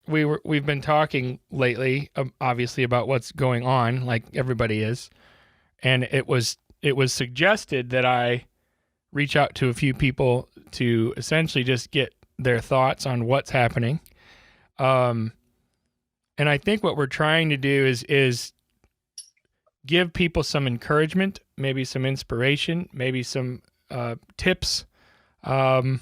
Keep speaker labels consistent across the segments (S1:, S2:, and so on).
S1: we've been talking lately, obviously, about what's going on, like everybody is, and it was suggested that I reach out to a few people to essentially just get their thoughts on what's happening. And I think what we're trying to do is give people some encouragement, maybe some inspiration, maybe some tips from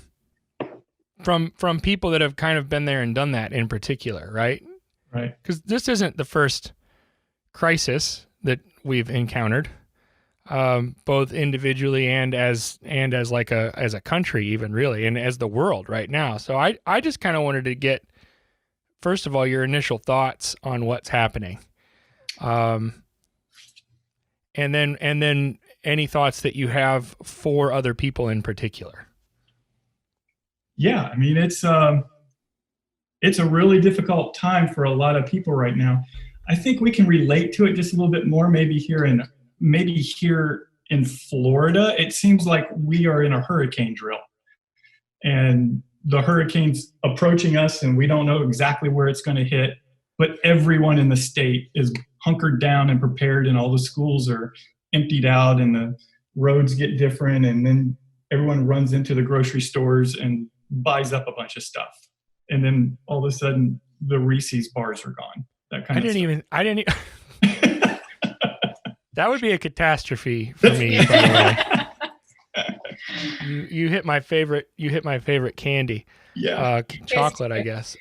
S1: people that have kind of been there and done that in particular, right?
S2: Right.
S1: Because this isn't the first crisis that we've encountered, both individually and as like as a country, even really, and as the world right now. So I just kind of wanted to get, first of all, your initial thoughts on what's happening. And then any thoughts that you have for other people in particular.
S2: Yeah, I mean, it's a really difficult time for a lot of people right now. I think we can relate to it just a little bit more, maybe here in Florida. It seems like we are in a hurricane drill, and the hurricane's approaching us, and we don't know exactly where it's going to hit. But everyone in the state is hunkered down and prepared, and all the schools are emptied out, and the roads get different, and then everyone runs into the grocery stores and buys up a bunch of stuff, and then all of a sudden the Reese's bars are gone. That kind of stuff.
S1: I didn't That would be a catastrophe for me, by the way. You hit my favorite candy.
S2: Yeah.
S1: Chocolate, I guess.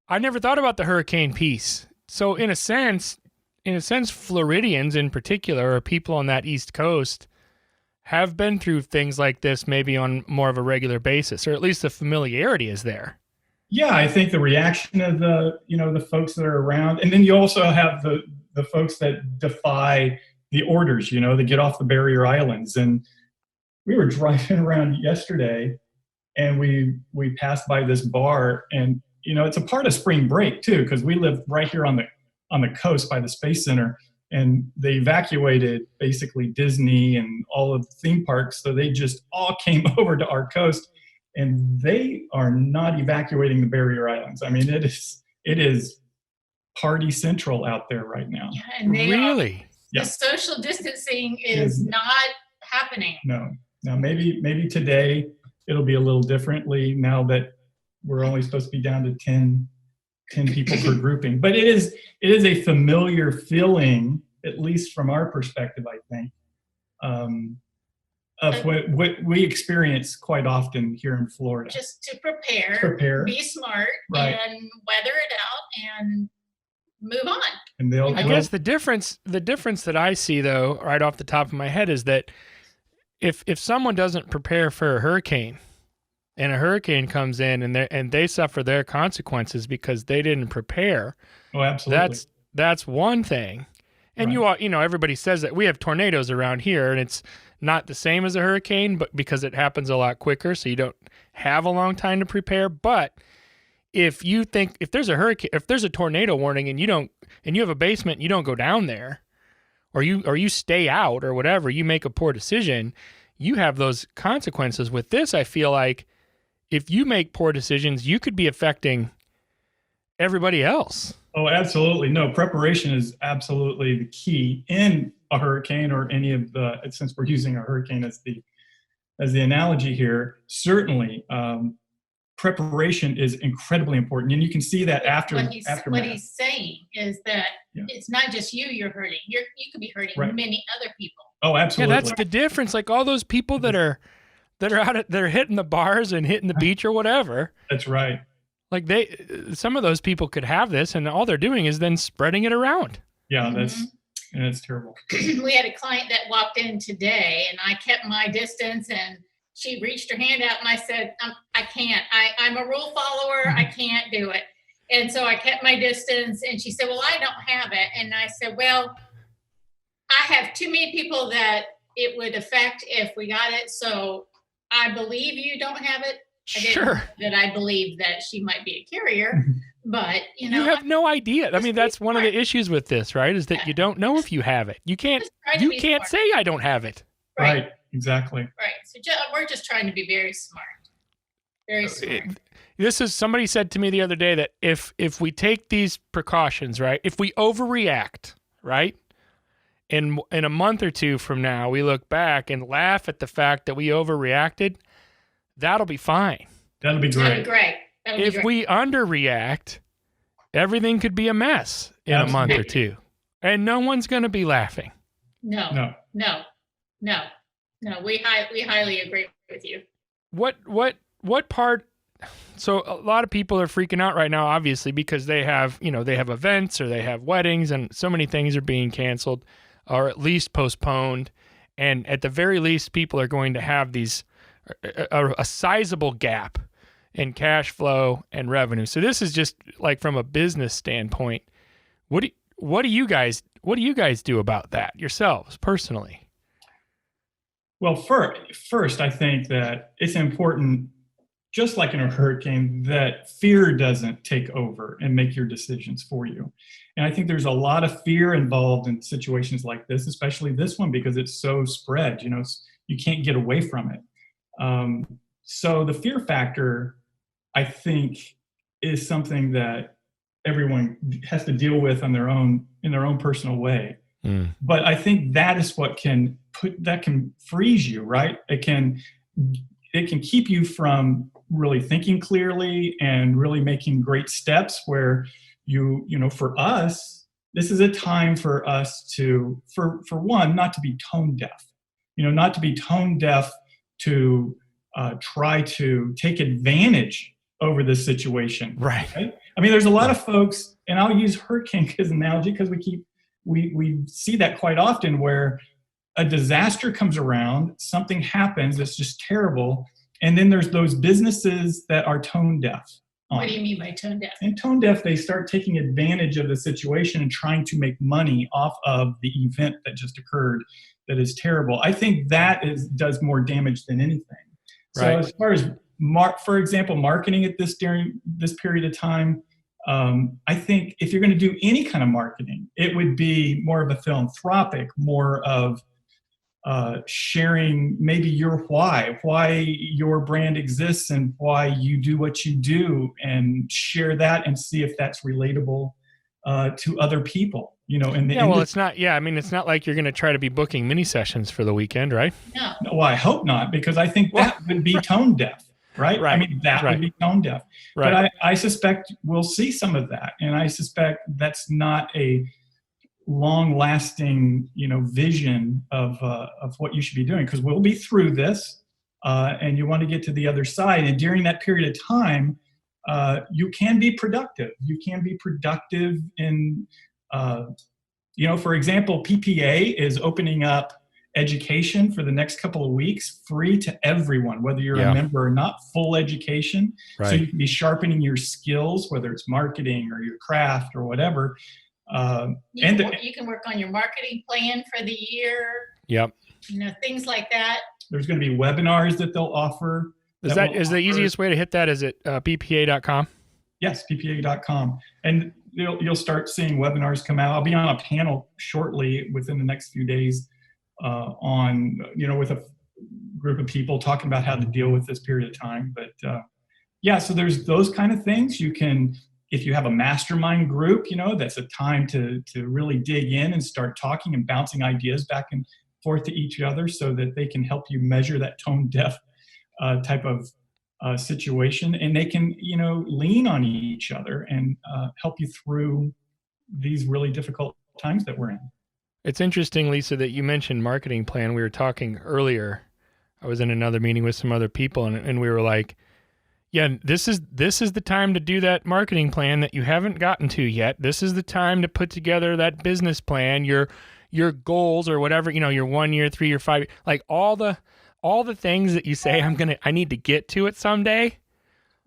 S1: I never thought about the hurricane piece. So in a sense, Floridians in particular, or people on that East Coast, have been through things like this maybe on more of a regular basis, or at least the familiarity is there.
S2: Yeah, I think the reaction of the folks that are around, and then you also have the folks that defy the orders, they get off the barrier islands. And we were driving around yesterday, and we passed by this bar, and it's a part of spring break too, because we live right here on the coast by the Space Center, and they evacuated basically Disney and all of the theme parks, so they just all came over to our coast, and they are not evacuating the barrier islands. I mean, it is party central out there right now.
S3: Yeah, and
S1: really,
S3: the social distancing is not happening.
S2: No. Now maybe today it'll be a little differently now that we're only supposed to be down to 10 people per grouping. But it is a familiar feeling, at least from our perspective, I think, of what we experience quite often here in Florida.
S3: Just to prepare, be smart,
S2: right,
S3: and weather it out and move on.
S2: And
S1: I guess the difference that I see, though, right off the top of my head, is that if someone doesn't prepare for a hurricane, and a hurricane comes in and they suffer their consequences because they didn't prepare.
S2: Oh, absolutely.
S1: That's one thing. And
S2: right.
S1: Everybody says that we have tornadoes around here, and it's not the same as a hurricane, but because it happens a lot quicker, so you don't have a long time to prepare. But if there's a tornado warning and you have a basement and you don't go down there, or you stay out or whatever, you make a poor decision, you have those consequences. With this, I feel like if you make poor decisions, you could be affecting everybody else.
S2: Oh, absolutely. No, preparation is absolutely the key in a hurricane, or any of since we're using a hurricane as the analogy here, certainly preparation is incredibly important. And you can see that
S3: what he's saying is that it's not just you're hurting. You could be hurting many other people.
S2: Oh, absolutely.
S1: Yeah, that's the difference. Like all those people that are they're hitting the bars and hitting the beach or whatever.
S2: That's right.
S1: Like some of those people could have this, and all they're doing is then spreading it around.
S2: Yeah, that's terrible.
S3: We had a client that walked in today, and I kept my distance, and she reached her hand out, and I said, I can't. I'm a rule follower. I can't do it. And so I kept my distance, and she said, well, I don't have it. And I said, well, I have too many people that it would affect if we got it. So I believe you don't have it.
S1: Sure.
S3: That I believe that she might be a carrier, but
S1: you have no idea. I mean, that's one of the issues with this, right? Is that you don't know if you have it. You can't say I don't have it.
S2: Right. Exactly.
S3: Right. So we're just trying to be very smart. Very smart.
S1: Somebody said to me the other day that if we take these precautions, right, if we overreact, right, in a month or two from now, we look back and laugh at the fact that we overreacted, that'll be fine.
S2: That'll be
S3: That'd
S2: great.
S3: be great.
S1: If we underreact, everything could be a mess in a month or two, and no one's going to be laughing.
S3: No. We highly agree with you.
S1: What part? So a lot of people are freaking out right now, obviously, because they have events or they have weddings, and so many things are being canceled or at least postponed. And at the very least, people are going to have a sizable gap in cash flow and revenue. So this is just like from a business standpoint. What do you guys do about that yourselves personally?
S2: Well, first, I think that it's important, just like in a hurricane, that fear doesn't take over and make your decisions for you. And I think there's a lot of fear involved in situations like this, especially this one, because it's so spread. You can't get away from it. So the fear factor, I think, is something that everyone has to deal with in their own personal way. But I think that is what can freeze you, right? It can keep you from really thinking clearly and really making great steps where for us, this is a time for us to, for one, not to be tone deaf, not to be tone deaf to try to take advantage over this situation.
S1: Right.
S2: I mean, there's a lot of folks, and I'll use hurricane as an analogy because we see that quite often, where a disaster comes around, something happens that's just terrible, and then there's those businesses that are tone deaf.
S3: What do you mean by tone deaf?
S2: And tone deaf, they start taking advantage of the situation and trying to make money off of the event that just occurred that is terrible. I think that does more damage than anything. So as far as, for example, marketing during this period of time, I think if you're going to do any kind of marketing, it would be more of a philanthropic, more of sharing maybe why your brand exists and why you do what you do, and share that and see if that's relatable to other people.
S1: It's not. Yeah, I mean, it's not like you're going to try to be booking mini sessions for the weekend, right?
S3: No.
S2: Well, I hope not, because I think that would be tone deaf. Right?
S1: Right.
S2: I mean, that would be tone deaf.
S1: Right.
S2: But I suspect we'll see some of that. And I suspect that's not a long-lasting, vision of what you should be doing, because we'll be through this, and you want to get to the other side. And during that period of time, you can be productive. You can be productive in, for example, PPA is opening up education for the next couple of weeks, free to everyone, whether you're a member or not, full education.
S1: Right.
S2: So you can be sharpening your skills, whether it's marketing or your craft or whatever.
S3: You can work on your marketing plan for the year.
S1: Yep.
S3: Things like that.
S2: There's going to be webinars that they'll offer.
S1: Is the easiest way to hit that? Is it ppa.com?
S2: Yes, ppa.com. And you'll start seeing webinars come out. I'll be on a panel shortly within the next few days with a group of people talking about how to deal with this period of time. But so there's those kind of things. You can, if you have a mastermind group, that's a time to really dig in and start talking and bouncing ideas back and forth to each other, so that they can help you measure that tone deaf type of situation, and they can lean on each other and help you through these really difficult times that we're in.
S1: It's interesting, Lesa, that you mentioned marketing plan. We were talking earlier. I was in another meeting with some other people, and we were like, yeah, this is the time to do that marketing plan that you haven't gotten to yet. This is the time to put together that business plan, your goals or whatever, your 1 year, 3 year, 5 year, like all the things that you say I need to get to it someday.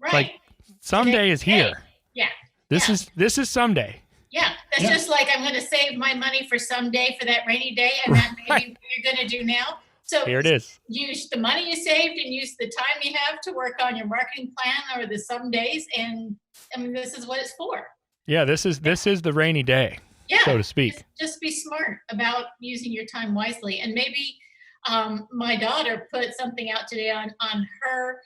S3: Right.
S1: Like someday is here.
S3: Yeah.
S1: This is someday.
S3: Yeah, that's just like, I'm going to save my money for someday, for that rainy day, and that may be what you're going to do now. So
S1: here it is.
S3: Use the money you saved and use the time you have to work on your marketing plan or the some days, and this is what it's for. Yeah,
S1: this is the rainy day, so to speak.
S3: Just be smart about using your time wisely. And maybe my daughter put something out today on her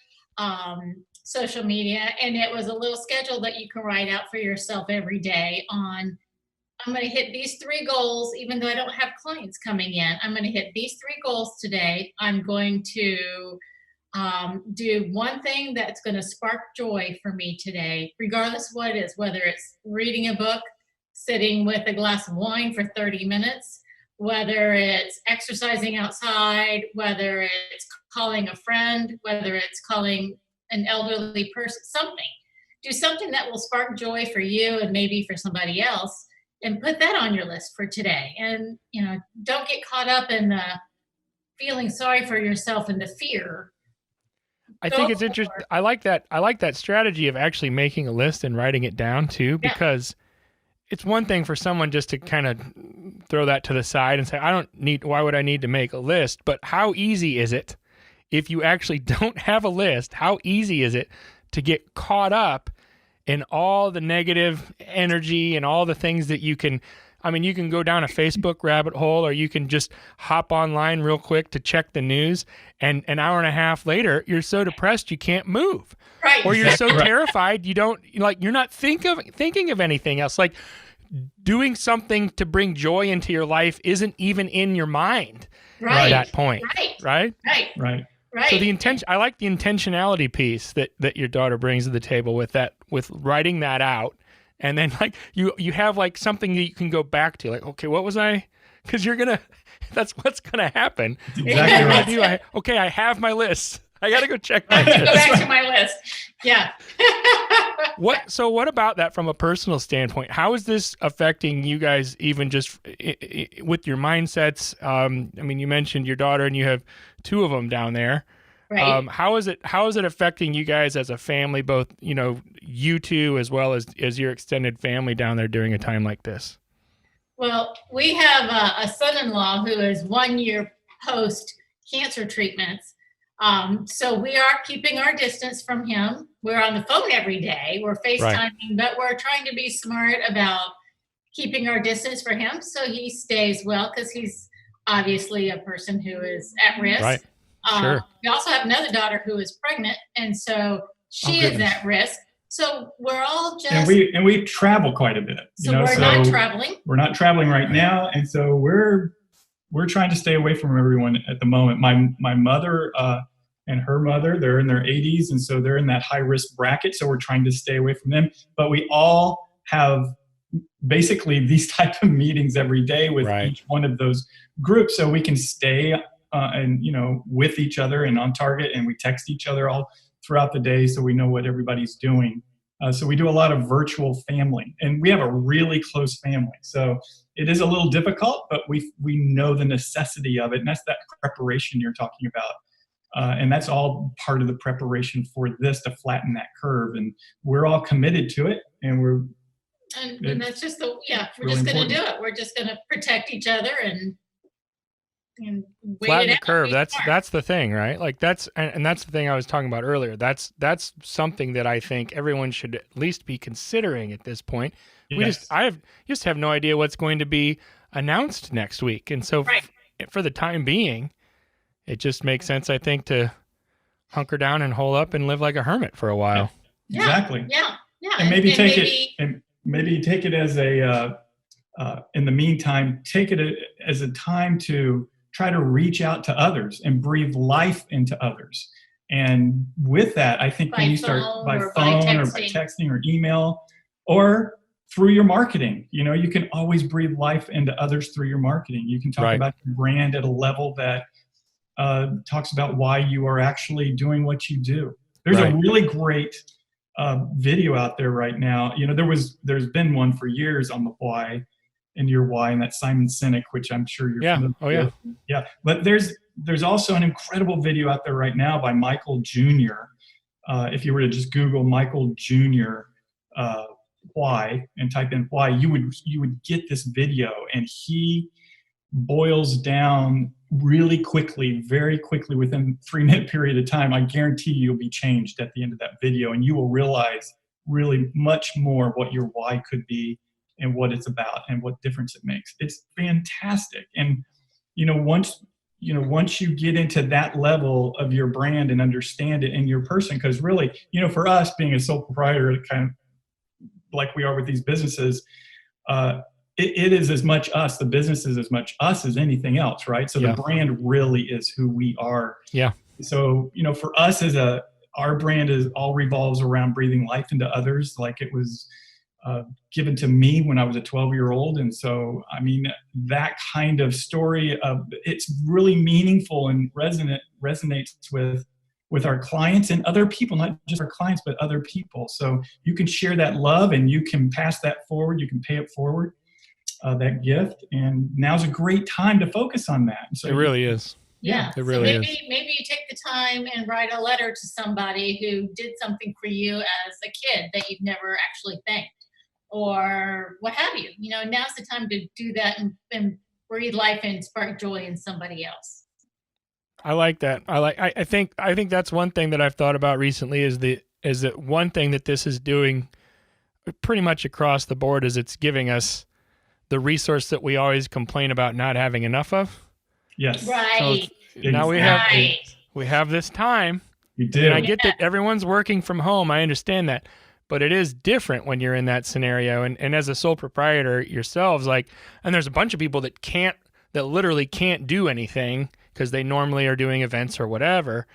S3: social media, and it was a little schedule that you can write out for yourself every day on, I'm going to hit these 3 goals, even though I don't have clients coming in. I'm going to hit these 3 goals today. I'm going to do one thing that's going to spark joy for me today, regardless of what it is, whether it's reading a book, sitting with a glass of wine for 30 minutes, whether it's exercising outside, whether it's calling a friend, whether it's calling an elderly person, something. Do something that will spark joy for you and maybe for somebody else, and put that on your list for today. And, don't get caught up in feeling sorry for yourself and the fear.
S1: I think it's interesting. I like that strategy of actually making a list and writing it down too, because it's one thing for someone just to kind of throw that to the side and say, why would I need to make a list? But how easy is it if you actually don't have a list? How easy is it to get caught up in all the negative energy and all the things that you can go down a Facebook rabbit hole, or you can just hop online real quick to check the news, and an hour and a half later, you're so depressed you can't move.
S3: Right.
S1: Or you're so terrified you're not thinking of anything else. Like, doing something to bring joy into your life isn't even in your mind at that point. Right. So the intention, I like the intentionality piece that your daughter brings to the table with writing that out. And then you have something that you can go back to, okay, what was because that's what's going to happen.
S2: That's exactly right.
S1: I have my list. I got to go check my
S3: list. Go back to my list. Yeah.
S1: What about that from a personal standpoint? How is this affecting you guys, even just with your mindsets? You mentioned your daughter, and you have 2 of them down there.
S3: Right.
S1: How is it affecting you guys as a family, both, you two as well as your extended family down there during a time like this?
S3: Well, we have a son-in-law who is 1 year post cancer treatments. So we are keeping our distance from him. We're on the phone every day. We're FaceTiming, but we're trying to be smart about keeping our distance for him so he stays well, because he's obviously a person who is at risk.
S1: Right. Sure.
S3: We also have another daughter who is pregnant, and so she is at risk. So we're all just
S2: and we travel quite a bit.
S3: We're not traveling.
S2: We're not traveling right now, and so we're trying to stay away from everyone at the moment. My mother and her mother, they're in their 80s, and so they're in that high risk bracket. So we're trying to stay away from them. But we all have basically these type of meetings every day with each one of those groups, so we can stay with each other and on target, and we text each other all throughout the day so we know what everybody's doing. So we do a lot of virtual family, and we have a really close family. So it is a little difficult, but we know the necessity of it, and that's that preparation you're talking about. And that's all part of the preparation for this, to flatten that curve. And we're all committed to it, and
S3: and that's just we're
S2: really
S3: just going to
S2: important.
S3: do it. We're just going to protect each other and
S1: flatten the curve. That's the thing, right? That's the thing I was talking about earlier. That's something that I think everyone should at least be considering at this point.
S2: Yes.
S1: I just have no idea what's going to be announced next week, and so for the time being, it just makes sense, I think, to hunker down and hole up and live like a hermit for a while.
S3: Yeah.
S2: Exactly.
S3: Yeah.
S2: And maybe take it as a in the meantime, take it as a time to try to reach out to others and breathe life into others. And with that, I think when you start by phone or by texting or email or through your marketing, you can always breathe life into others through your marketing. You can talk about your brand at a level that talks about why you are actually doing what you do. There's a really great video out there right now. There's been one for years on the why, and your why, and that Simon Sinek, which I'm sure you're familiar with. Yeah. But there's also an incredible video out there right now by Michael Jr. If you were to just Google Michael Jr. Why and type in why, you would get this video, and he boils down really quickly, very quickly, within a 3-minute period of time. I guarantee you'll be changed at the end of that video, and you will realize really much more what your why could be and what it's about and what difference it makes. It's fantastic. And once once you get into that level of your brand and understand it in your person, because really, for us being a sole proprietor, kind of like we are with these businesses, it is as much us, the business is as much us as anything else, right? So
S1: Yeah.
S2: the brand really is who we are.
S1: Yeah.
S2: So, for us our brand all revolves around breathing life into others, like it was given to me when I was a 12-year-old. And so, that kind of story it's really meaningful and resonates with our clients and other people, not just our clients, but other people. So you can share that love and you can pass that forward. You can pay it forward, that gift. And now's a great time to focus on that. So
S1: It really is.
S3: Yeah.
S1: It really
S3: so
S1: is.
S3: Maybe you take the time and write a letter to somebody who did something for you as a kid that you've never actually thanked, or what have you. Now's the time to do that and breathe life and spark joy in somebody else.
S1: I like that. I think that's one thing that I've thought about recently is that one thing that this is doing pretty much across the board is it's giving us the resource that we always complain about not having enough of.
S2: Yes.
S3: Right.
S1: So now we have this time.
S2: You do.
S1: And I get that everyone's working from home. I understand that. But it is different when you're in that scenario. And as a sole proprietor yourselves, and there's a bunch of people that literally can't do anything because they normally are doing events or whatever.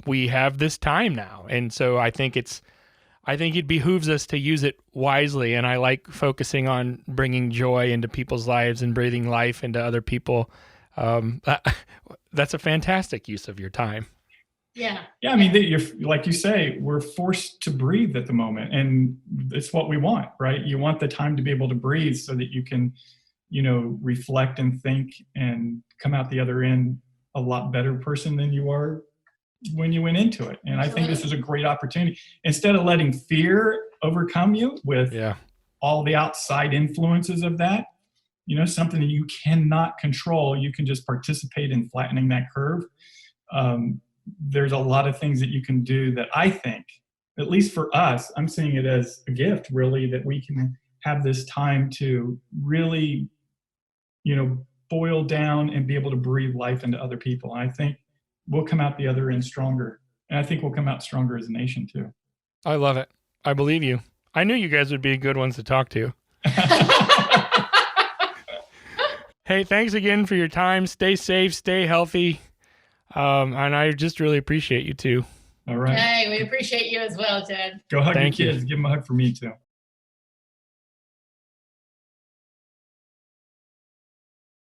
S1: We have this time now. And so I think it behooves us to use it wisely. And I like focusing on bringing joy into people's lives and breathing life into other people. That's a fantastic use of your time.
S3: Yeah.
S2: Yeah. You're, like you say, we're forced to breathe at the moment, and it's what we want, right? You want the time to be able to breathe so that you can, reflect and think and come out the other end a lot better person than you are when you went into it. And I think this is a great opportunity. Instead of letting fear overcome you with all the outside influences of that, something that you cannot control, you can just participate in flattening that curve. There's a lot of things that you can do that I think, at least for us, I'm seeing it as a gift, really, that we can have this time to really, boil down and be able to breathe life into other people. And I think we'll come out the other end stronger. And I think we'll come out stronger as a nation, too.
S1: I love it. I believe you. I knew you guys would be good ones to talk to. Hey, thanks again for your time. Stay safe, stay healthy. And I just really appreciate you too.
S2: All right.
S3: Hey, we appreciate you as well, Ted.
S2: Go hug your kids. Give them a hug for me too.